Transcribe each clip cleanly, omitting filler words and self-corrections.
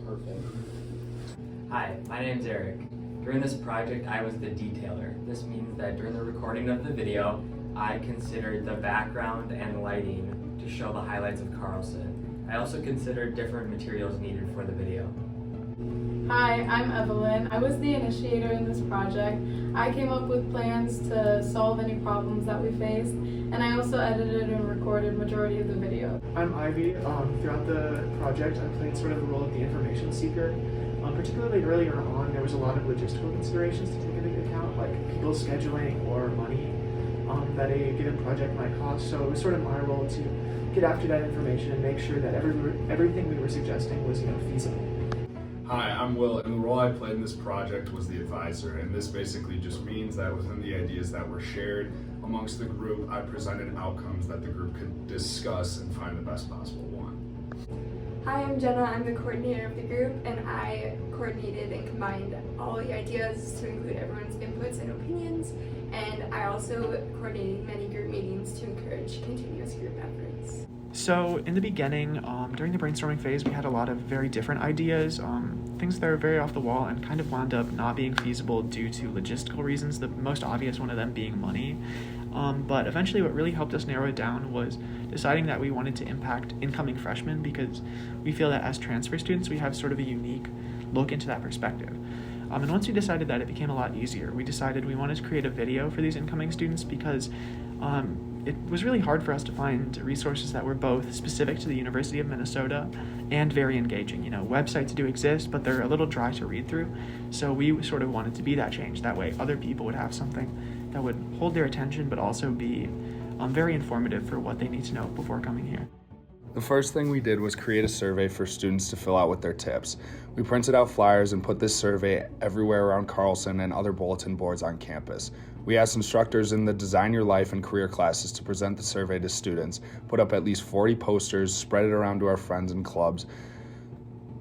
Perfect. Hi, my name's Eric. During this project, I was the detailer. This means that during the recording of the video, I considered the background and lighting to show the highlights of Carlson. I also considered different materials needed for the video. Hi, I'm Evelyn. I was the initiator in this project. I came up with plans to solve any problems that we faced, and I also edited and recorded majority of the video. I'm Ivy. Throughout the project, I played sort of the role of the information seeker. Particularly earlier on, there was a lot of logistical considerations to take into account, like people's scheduling or money that a given project might cost. So it was sort of my role to get after that information and make sure that everything we were suggesting was, feasible. Hi, I'm Will, and the role I played in this project was the advisor, and this basically just means that within the ideas that were shared amongst the group, I presented outcomes that the group could discuss and find the best possible one. Hi, I'm Jenna. I'm the coordinator of the group, and I coordinated and combined all the ideas to include everyone's inputs and opinions, and I also coordinated many group meetings to encourage continuous group efforts. So in the beginning, during the brainstorming phase, we had a lot of very different ideas, things that were very off the wall and kind of wound up not being feasible due to logistical reasons, the most obvious one of them being money. But eventually what really helped us narrow it down was deciding that we wanted to impact incoming freshmen because we feel that as transfer students, we have sort of a unique look into that perspective. And once we decided that, it became a lot easier. We decided we wanted to create a video for these incoming students because it was really hard for us to find resources that were both specific to the University of Minnesota and very engaging. Websites do exist, but they're a little dry to read through. So we sort of wanted to be that change. That way other people would have something that would hold their attention, but also be very informative for what they need to know before coming here. The first thing we did was create a survey for students to fill out with their tips. We printed out flyers and put this survey everywhere around Carlson and other bulletin boards on campus. We asked instructors in the Design Your Life and career classes to present the survey to students, put up at least 40 posters, spread it around to our friends and clubs,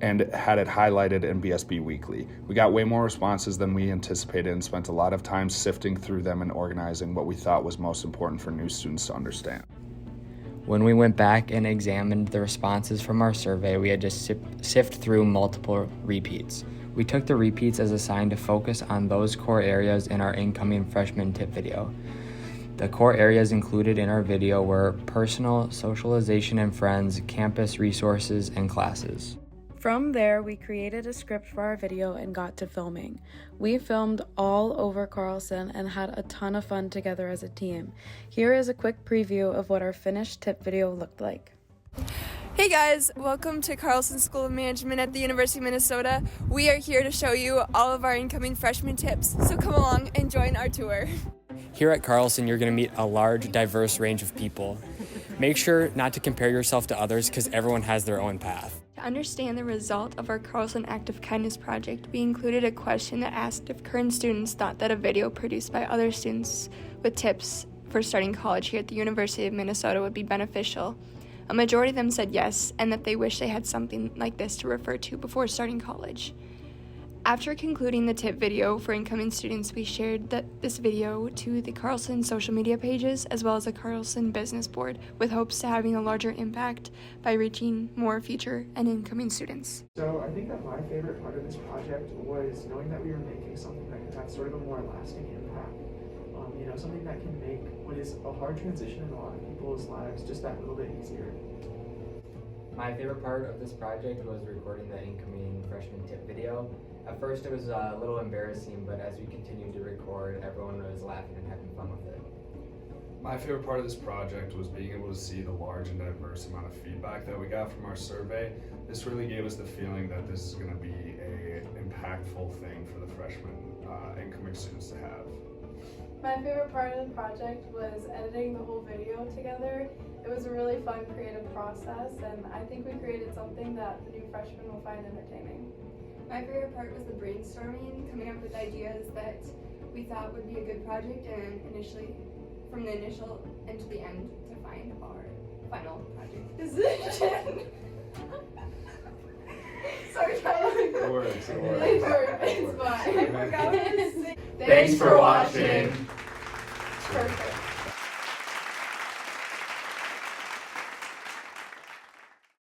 and had it highlighted in BSB Weekly. We got way more responses than we anticipated and spent a lot of time sifting through them and organizing what we thought was most important for new students to understand. When we went back and examined the responses from our survey, we had to sift through multiple repeats. We took the repeats as a sign to focus on those core areas in our incoming freshman tip video. The core areas included in our video were personal, socialization and friends, campus resources, and classes. From there, we created a script for our video and got to filming. We filmed all over Carlson and had a ton of fun together as a team. Here is a quick preview of what our finished tip video looked like. Hey guys, welcome to Carlson School of Management at the University of Minnesota. We are here to show you all of our incoming freshman tips, so come along and join our tour. Here at Carlson, you're going to meet a large, diverse range of people. Make sure not to compare yourself to others because everyone has their own path. To understand the result of our Carlson Act of Kindness project, we included a question that asked if current students thought that a video produced by other students with tips for starting college here at the University of Minnesota would be beneficial. A majority of them said yes, and that they wish they had something like this to refer to before starting college. After concluding the tip video for incoming students, we shared this video to the Carlson social media pages as well as the Carlson business board with hopes to having a larger impact by reaching more future and incoming students. So I think that my favorite part of this project was knowing that we were making something that could have sort of a more lasting impact. Something that can make what is a hard transition in a lot of people's lives just that little bit easier. My favorite part of this project was recording the incoming freshman tip video. At first it was a little embarrassing, but as we continued to record, everyone was laughing and having fun with it. My favorite part of this project was being able to see the large and diverse amount of feedback that we got from our survey. This really gave us the feeling that this is going to be an impactful thing for the freshmen incoming students to have. My favorite part of the project was editing the whole video together. It was a really fun creative process, and I think we created something that the new freshmen will find entertaining. My favorite part was the brainstorming, coming up with ideas that we thought would be a good project, and from the initial and to the end to find our final project decision. Sorry, It works. It's fine. I forgot what to say. Thanks for watching. Perfect.